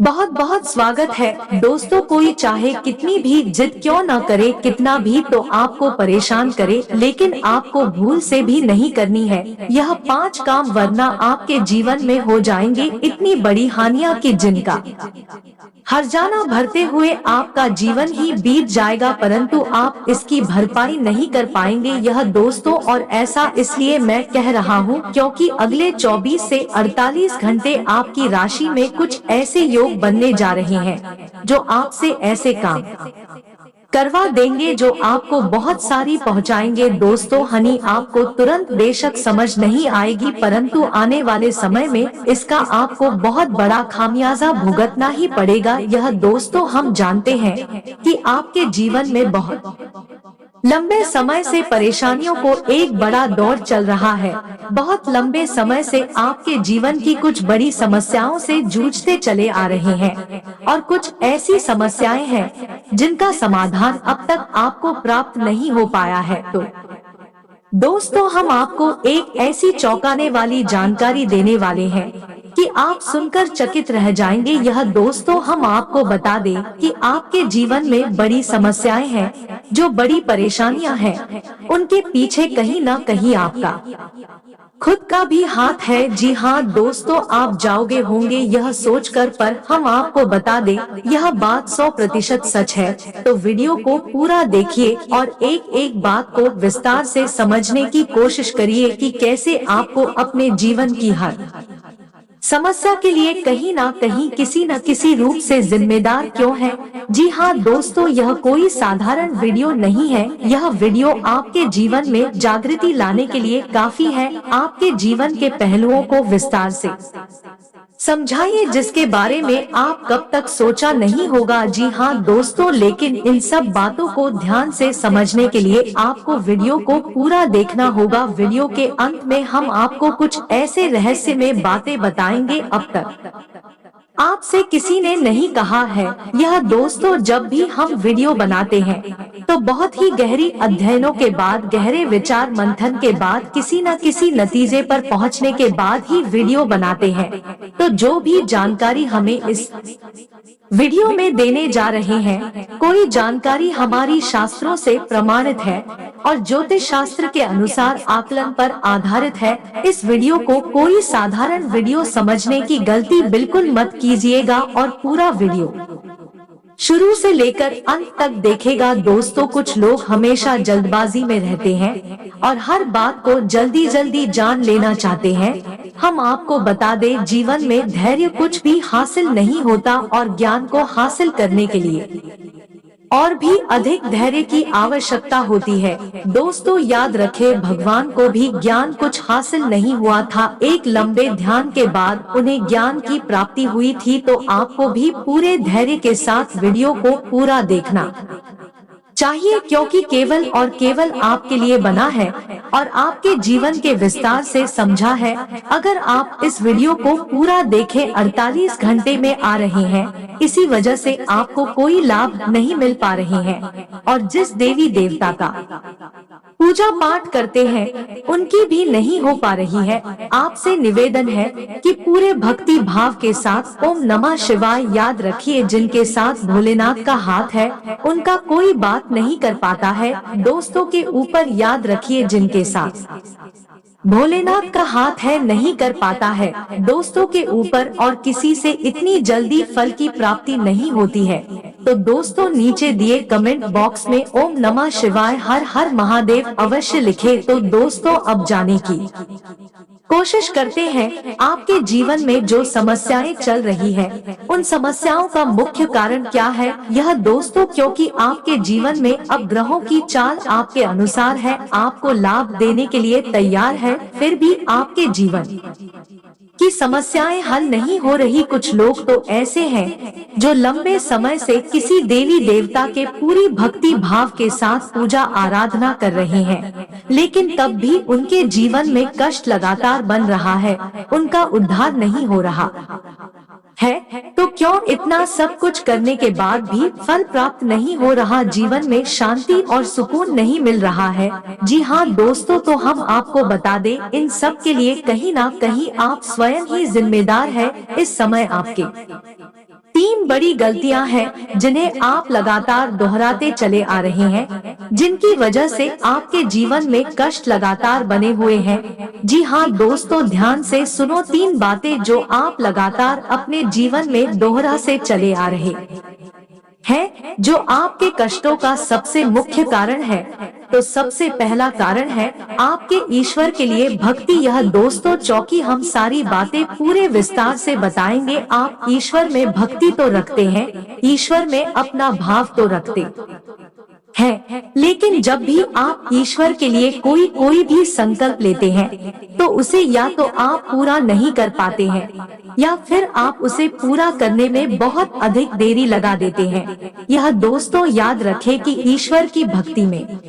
बहुत बहुत स्वागत है दोस्तों। कोई चाहे कितनी भी जिद क्यों न करे, कितना भी तो आपको परेशान करे, लेकिन आपको भूल से भी नहीं करनी है यह 5 काम, वरना आपके जीवन में हो जाएंगे इतनी बड़ी हानियां कि जिनका हर्जाना भरते हुए आपका जीवन ही बीत जाएगा, परंतु आप इसकी भरपाई नहीं कर पाएंगे यह दोस्तों। और ऐसा इसलिए मैं कह रहा हूँ क्योंकि अगले 24 से 48 घंटे आपकी राशि में कुछ ऐसे योग बनने जा रहे हैं जो आपसे ऐसे काम करवा देंगे जो आपको बहुत सारी पहुंचाएंगे। दोस्तों, हनी आपको तुरंत बेशक समझ नहीं आएगी, परंतु आने वाले समय में इसका आपको बहुत बड़ा खामियाजा भुगतना ही पड़ेगा। यह दोस्तों, हम जानते हैं कि आपके जीवन में बहुत लंबे समय से परेशानियों को एक बड़ा दौर चल रहा है। बहुत लंबे समय से आपके जीवन की कुछ बड़ी समस्याओं से जूझते चले आ रहे हैं और कुछ ऐसी समस्याएं हैं जिनका समाधान अब तक आपको प्राप्त नहीं हो पाया है। तो दोस्तों, हम आपको एक ऐसी चौंकाने वाली जानकारी देने वाले हैं कि आप सुनकर चकित रह जाएंगे। यह दोस्तों, हम आपको बता दें कि आपके जीवन में बड़ी समस्याएं हैं, जो बड़ी परेशानियां हैं, उनके पीछे कहीं ना कहीं आपका खुद का भी हाथ है। जी हाँ दोस्तों, आप जाओगे होंगे यह सोचकर, पर हम आपको बता दें यह बात 100% सच है। तो वीडियो को पूरा देखिए और एक एक बात को विस्तार से समझने की कोशिश करिए कि कैसे आपको अपने जीवन की हर समस्या के लिए कहीं ना कहीं किसी न किसी रूप से जिम्मेदार क्यों है। जी हाँ दोस्तों, यह कोई साधारण वीडियो नहीं है। यह वीडियो आपके जीवन में जागृति लाने के लिए काफी है। आपके जीवन के पहलुओं को विस्तार से समझाइए जिसके बारे में आप कब तक सोचा नहीं होगा। जी हाँ दोस्तों, लेकिन इन सब बातों को ध्यान से समझने के लिए आपको वीडियो को पूरा देखना होगा। वीडियो के अंत में हम आपको कुछ ऐसे रहस्यमय बातें बताएंगे अब तक आपसे किसी ने नहीं कहा है। यह दोस्तों, जब भी हम वीडियो बनाते हैं तो बहुत ही गहरी अध्ययनों के बाद, गहरे विचार मंथन के बाद, किसी न किसी नतीजे पर पहुंचने के बाद ही वीडियो बनाते हैं। तो जो भी जानकारी हमें इस वीडियो में देने जा रहे हैं, कोई जानकारी हमारी शास्त्रों से प्रमाणित है और ज्योतिष शास्त्र के अनुसार आकलन पर आधारित है। इस वीडियो को कोई साधारण वीडियो समझने की गलती बिल्कुल मत कीजिएगा और पूरा वीडियो शुरू से लेकर अंत तक देखिएगा। दोस्तों, कुछ लोग हमेशा जल्दबाजी में रहते हैं और हर बात को जल्दी जल्दी जान लेना चाहते हैं। हम आपको बता दें, जीवन में धैर्य कुछ भी हासिल नहीं होता और ज्ञान को हासिल करने के लिए और भी अधिक धैर्य की आवश्यकता होती है। दोस्तों, याद रखें, भगवान को भी ज्ञान कुछ हासिल नहीं हुआ था। एक लंबे ध्यान के बाद उन्हें ज्ञान की प्राप्ति हुई थी। तो आपको भी पूरे धैर्य के साथ वीडियो को पूरा देखना चाहिए, क्योंकि केवल और केवल आपके लिए बना है और आपके जीवन के विस्तार से समझा है। अगर आप इस वीडियो को पूरा देखें, 48 घंटे में आ रहे हैं, इसी वजह से आपको कोई लाभ नहीं मिल पा रहे हैं और जिस देवी देवता का पूजा पाठ करते हैं उनकी भी नहीं हो पा रही है। आपसे निवेदन है कि पूरे भक्ति भाव के साथ ओम नमः शिवाय याद रखिए। जिनके साथ भोलेनाथ का हाथ है उनका कोई बात नहीं कर पाता है। दोस्तों के ऊपर याद रखिए, जिनके साथ भोलेनाथ का हाथ है नहीं कर पाता है, दोस्तों के ऊपर और किसी से इतनी जल्दी फल की प्राप्ति नहीं होती है। तो दोस्तों, नीचे दिए कमेंट बॉक्स में ओम नमः शिवाय हर हर महादेव अवश्य लिखे। तो दोस्तों, अब जाने की कोशिश करते हैं आपके जीवन में जो समस्याएं चल रही है, उन समस्याओं का मुख्य कारण क्या है। यह दोस्तों, क्योंकि आपके जीवन में अब ग्रहों की चाल आपके अनुसार है, आपको लाभ देने के लिए तैयार है, फिर भी आपके जीवन की समस्याएं हल नहीं हो रही। कुछ लोग तो ऐसे हैं जो लंबे समय से किसी देवी देवता के पूरी भक्ति भाव के साथ पूजा आराधना कर रहे हैं, लेकिन तब भी उनके जीवन में कष्ट लगातार बन रहा है, उनका उद्धार नहीं हो रहा है। तो क्यों इतना सब कुछ करने के बाद भी फल प्राप्त नहीं हो रहा, जीवन में शांति और सुकून नहीं मिल रहा है। जी हाँ दोस्तों, तो हम आपको बता दें, इन सब के लिए कहीं ना कहीं आप स्वयं ही जिम्मेदार है। इस समय आपके तीन बड़ी गलतियां हैं जिन्हें आप लगातार दोहराते चले आ रहे हैं, जिनकी वजह से आपके जीवन में कष्ट लगातार बने हुए हैं। जी हाँ दोस्तों, ध्यान से सुनो, तीन बातें जो आप लगातार अपने जीवन में दोहरा से चले आ रहे हैं, जो आपके कष्टों का सबसे मुख्य कारण है। तो सबसे पहला कारण है आपके ईश्वर के लिए भक्ति। यह दोस्तों चौकी हम सारी बातें पूरे विस्तार से बताएंगे। आप ईश्वर में भक्ति तो रखते हैं, ईश्वर में अपना भाव तो रखते हैं, लेकिन जब भी आप ईश्वर के लिए कोई भी संकल्प लेते हैं तो उसे या तो आप पूरा नहीं कर पाते हैं या फिर आप उसे पूरा करने में बहुत अधिक देरी लगा देते हैं। यह दोस्तों याद रखें कि ईश्वर की भक्ति में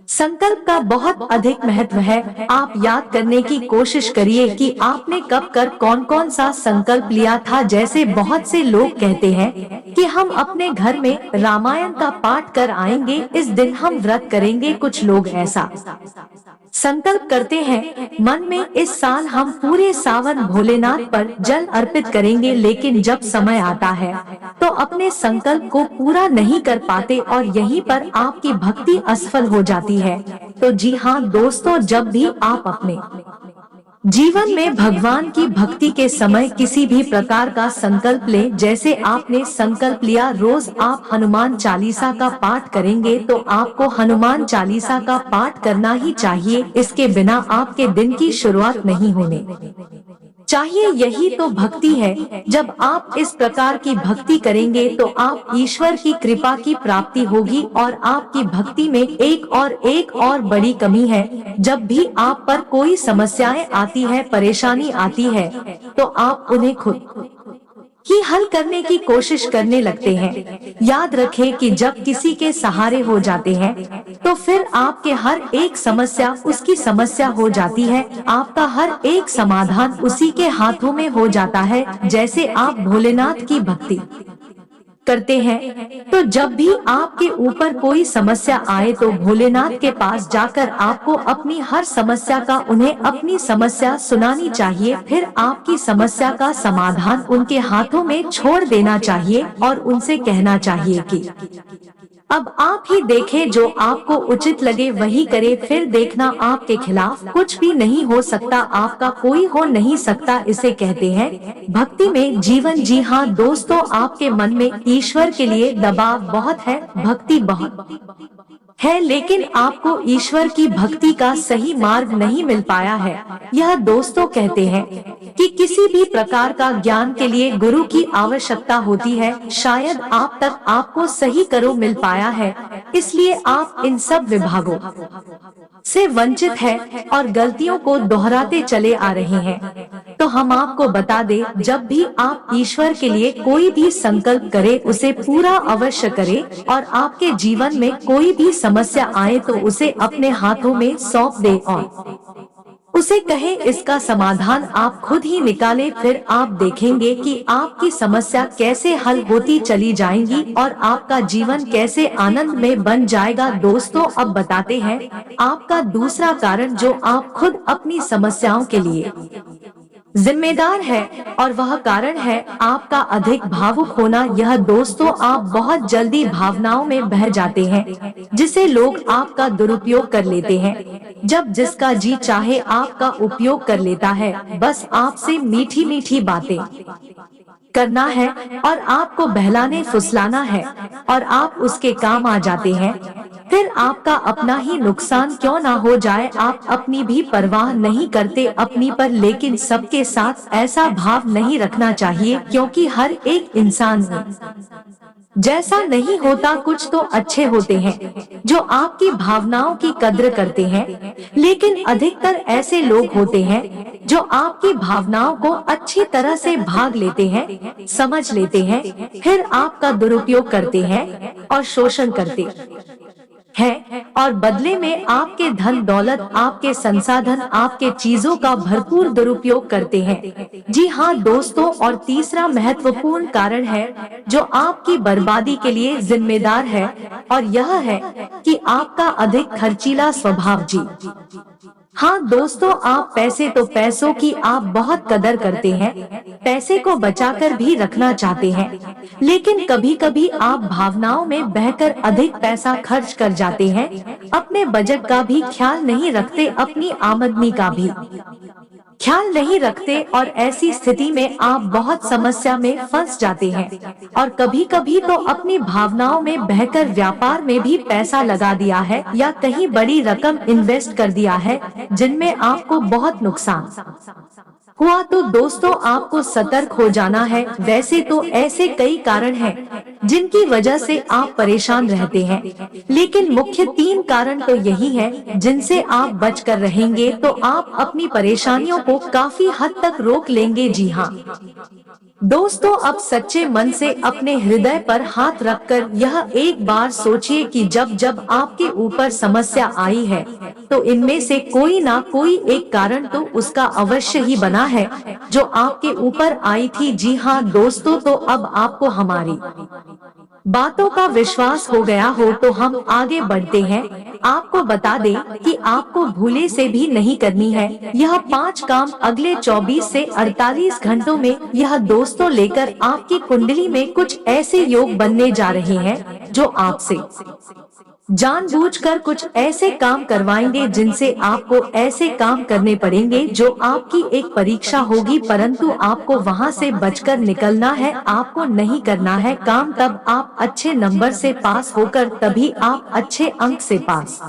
संकल्प का बहुत अधिक महत्व है। आप याद करने की कोशिश करिए कि आपने कब कर कौन कौन सा संकल्प लिया था। जैसे बहुत से लोग कहते हैं कि हम अपने घर में रामायण का पाठ कर आएंगे, इस दिन हम व्रत करेंगे। कुछ लोग ऐसा संकल्प करते हैं मन में, इस साल हम पूरे सावन भोलेनाथ पर जल अर्पित करेंगे, लेकिन जब समय आता है तो अपने संकल्प को पूरा नहीं कर पाते और यहीं पर आपकी भक्ति असफल हो जाती है। तो जी हाँ दोस्तों, जब भी आप अपने जीवन में भगवान की भक्ति के समय किसी भी प्रकार का संकल्प लें, जैसे आपने संकल्प लिया रोज आप हनुमान चालीसा का पाठ करेंगे, तो आपको हनुमान चालीसा का पाठ करना ही चाहिए। इसके बिना आपके दिन की शुरुआत नहीं होने चाहिए। यही तो भक्ति है। जब आप इस प्रकार की भक्ति करेंगे तो आप ईश्वर की कृपा की प्राप्ति होगी। और आपकी भक्ति में एक और बड़ी कमी है, जब भी आप पर कोई समस्याएं आती है, परेशानी आती है, तो आप उन्हें खुद ही हल करने की कोशिश करने लगते हैं। याद रखें कि जब किसी के सहारे हो जाते हैं तो फिर आपके हर एक समस्या उसकी समस्या हो जाती है, आपका हर एक समाधान उसी के हाथों में हो जाता है। जैसे आप भोलेनाथ की भक्ति करते हैं तो जब भी आपके ऊपर कोई समस्या आए तो भोलेनाथ के पास जाकर आपको अपनी हर समस्या का उन्हें अपनी समस्या सुनानी चाहिए। फिर आपकी समस्या का समाधान उनके हाथों में छोड़ देना चाहिए और उनसे कहना चाहिए कि अब आप ही देखें, जो आपको उचित लगे वही करे। फिर देखना आपके खिलाफ कुछ भी नहीं हो सकता, आपका कोई हो नहीं सकता। इसे कहते हैं भक्ति में जीवन। जी हाँ दोस्तों, आपके मन में ईश्वर के लिए दबाव बहुत है, भक्ति बहुत है, लेकिन आपको ईश्वर की भक्ति का सही मार्ग नहीं मिल पाया है। यह दोस्तों कहते हैं कि किसी भी प्रकार का ज्ञान के लिए गुरु की आवश्यकता होती है। शायद आप तक आपको सही करो मिल पाया है, इसलिए आप इन सब विभागों से वंचित है और गलतियों को दोहराते चले आ रहे हैं। तो हम आपको बता दें, जब भी आप ईश्वर के लिए कोई भी संकल्प करें उसे पूरा अवश्य करें, और आपके जीवन में कोई भी समस्या आए तो उसे अपने हाथों में सौंप दे और उसे कहे इसका समाधान आप खुद ही निकालें। फिर आप देखेंगे कि आपकी समस्या कैसे हल होती चली जाएंगी और आपका जीवन कैसे आनंद में बन जाएगा। दोस्तों अब बताते हैं आपका दूसरा कारण जो आप खुद अपनी समस्याओं के लिए जिम्मेदार है, और वह कारण है आपका अधिक भावुक होना। यह दोस्तों, आप बहुत जल्दी भावनाओं में बह जाते हैं, जिसे लोग आपका दुरुपयोग कर लेते हैं। जब जिसका जी चाहे आपका उपयोग कर लेता है, बस आपसे मीठी मीठी बातें करना है और आपको बहलाने फुसलाना है और आप उसके काम आ जाते हैं। फिर आपका अपना ही नुकसान क्यों ना हो जाए, आप अपनी भी परवाह नहीं करते अपनी पर। लेकिन सबके साथ ऐसा भाव नहीं रखना चाहिए, क्योंकि हर एक इंसान जैसा नहीं होता। कुछ तो अच्छे होते हैं जो आपकी भावनाओं की कद्र करते हैं, लेकिन अधिकतर ऐसे लोग होते हैं जो आपकी भावनाओं को अच्छी तरह से भाग लेते हैं, समझ लेते हैं, फिर आपका दुरुपयोग करते हैं और शोषण करते हैं, और बदले में आपके धन दौलत, आपके संसाधन, आपके चीजों का भरपूर दुरुपयोग करते हैं। जी हाँ दोस्तों, और तीसरा महत्वपूर्ण कारण है जो आपकी बर्बादी के लिए जिम्मेदार है, और यह है कि आपका अधिक खर्चीला स्वभाव। जी हाँ दोस्तों, आप पैसे तो पैसों की आप बहुत कदर करते हैं, पैसे को बचाकर भी रखना चाहते हैं, लेकिन कभी कभी आप भावनाओं में बहकर अधिक पैसा खर्च कर जाते हैं, अपने बजट का भी ख्याल नहीं रखते, अपनी आमदनी का भी ख्याल नहीं रखते, और ऐसी स्थिति में आप बहुत समस्या में फंस जाते हैं। और कभी कभी तो अपनी भावनाओं में बहकर व्यापार में भी पैसा लगा दिया है या कहीं बड़ी रकम इन्वेस्ट कर दिया है, जिनमें आपको बहुत नुकसान हुआ। तो दोस्तों, आपको सतर्क हो जाना है। वैसे तो ऐसे कई कारण हैं जिनकी वजह से आप परेशान रहते हैं, लेकिन मुख्य 3 कारण तो यही हैं जिनसे आप बचकर रहेंगे तो आप अपनी परेशानियों को काफी हद तक रोक लेंगे। जी हाँ दोस्तों, अब सच्चे मन से अपने हृदय पर हाथ रखकर यह एक बार सोचिए कि जब जब आपके ऊपर समस्या आई है तो इनमें से कोई ना कोई एक कारण तो उसका अवश्य ही बना है जो आपके ऊपर आई थी। जी हाँ दोस्तों, तो अब आपको हमारी बातों का विश्वास हो गया हो तो हम आगे बढ़ते हैं। आपको बता दें कि आपको भूले से भी नहीं करनी है। यह 5 काम अगले 24 से 48 घंटों में यह दोस्तों लेकर आपकी कुंडली में कुछ ऐसे योग बनने जा रहे हैं जो आपसे जानबूझकर कुछ ऐसे काम करवाएंगे जिनसे आपको ऐसे काम करने पड़ेंगे जो आपकी एक परीक्षा होगी, परंतु आपको वहां से बचकर निकलना है। आपको नहीं करना है काम, तब आप अच्छे नंबर से पास होकर तभी आप अच्छे अंक से पास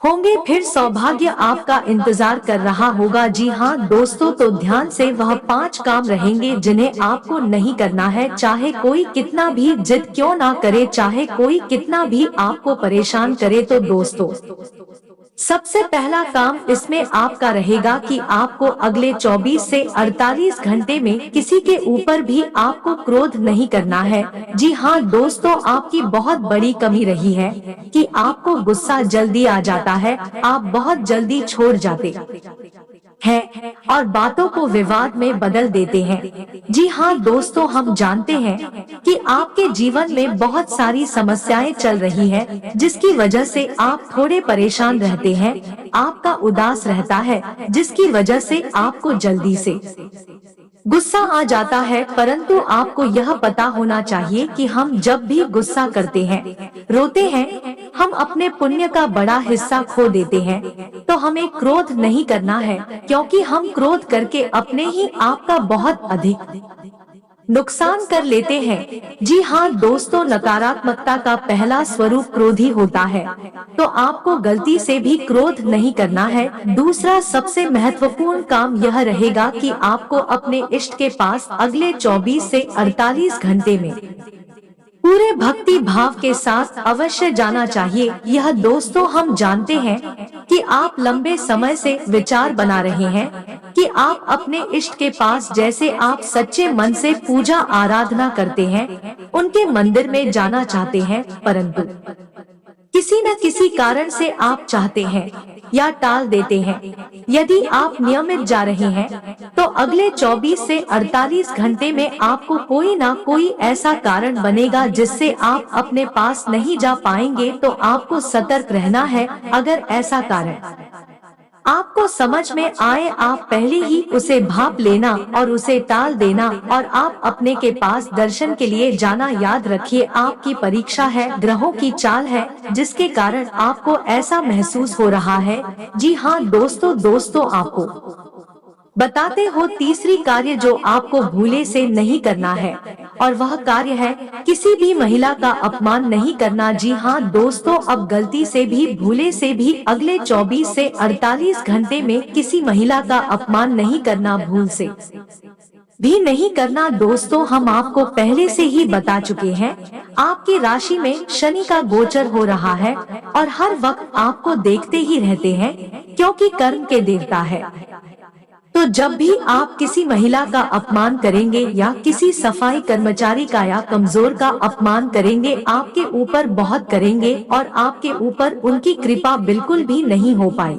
होंगे, फिर सौभाग्य आपका इंतजार कर रहा होगा। जी हाँ दोस्तों, तो ध्यान से वह 5 काम रहेंगे जिन्हें आपको नहीं करना है, चाहे कोई कितना भी जिद क्यों ना करे, चाहे कोई कितना भी आपको परेशान करे। तो दोस्तों, सबसे पहला काम इसमें आपका रहेगा कि आपको अगले 24 से 48 घंटे में किसी के ऊपर भी आपको क्रोध नहीं करना है। जी हाँ दोस्तों, आपकी बहुत बड़ी कमी रही है कि आपको गुस्सा जल्दी आ जाता है, आप बहुत जल्दी छोड़ जाते हैं और बातों को विवाद में बदल देते हैं। जी हाँ दोस्तों, हम जानते हैं कि आपके जीवन में बहुत सारी समस्याएं चल रही हैं, जिसकी वजह से आप थोड़े परेशान रहते हैं, आपका उदास रहता है, जिसकी वजह से आपको जल्दी से गुस्सा आ जाता है। परंतु आपको यह पता होना चाहिए कि हम जब भी गुस्सा करते हैं, रोते हैं, हम अपने पुण्य का बड़ा हिस्सा खो देते हैं। तो हमें क्रोध नहीं करना है, क्योंकि हम क्रोध करके अपने ही आप का बहुत अधिक नुकसान कर लेते हैं। जी हाँ दोस्तों, नकारात्मकता का पहला स्वरूप क्रोधी होता है, तो आपको गलती से भी क्रोध नहीं करना है। दूसरा सबसे महत्वपूर्ण काम यह रहेगा कि आपको अपने इष्ट के पास अगले 24 से 48 घंटे में पूरे भक्ति भाव के साथ अवश्य जाना चाहिए। यह दोस्तों, हम जानते हैं कि आप लंबे समय से विचार बना रहे हैं कि आप अपने इष्ट के पास, जैसे आप सच्चे मन से पूजा आराधना करते हैं, उनके मंदिर में जाना चाहते हैं, परंतु किसी न किसी कारण से आप चाहते हैं या टाल देते हैं। यदि आप नियमित जा रहे हैं तो अगले 24 से 48 घंटे में आपको कोई ना कोई ऐसा कारण बनेगा जिससे आप अपने पास नहीं जा पाएंगे। तो आपको सतर्क रहना है। अगर ऐसा कारण आपको समझ में आए, आप पहले ही उसे भाप लेना और उसे टाल देना, और आप अपने के पास दर्शन के लिए जाना। याद रखिए, आपकी परीक्षा है, ग्रहों की चाल है, जिसके कारण आपको ऐसा महसूस हो रहा है। जी हाँ दोस्तों, आपको बताते हो तीसरी कार्य जो आपको भूले से नहीं करना है, और वह कार्य है किसी भी महिला का अपमान नहीं करना। जी हाँ दोस्तों, अब गलती से भी भूले से भी अगले 24 से 48 घंटे में किसी महिला का अपमान नहीं करना, भूल से भी नहीं करना। दोस्तों, हम आपको पहले से ही बता चुके हैं, आपकी राशि में शनि का गोचर हो रहा है और हर वक्त आपको देखते ही रहते हैं, क्योंकि कर्म के देवता है। तो जब भी आप किसी महिला का अपमान करेंगे या किसी सफाई कर्मचारी का या कमजोर का अपमान करेंगे, आपके ऊपर बहुत करेंगे और आपके ऊपर उनकी कृपा बिल्कुल भी नहीं हो पाई।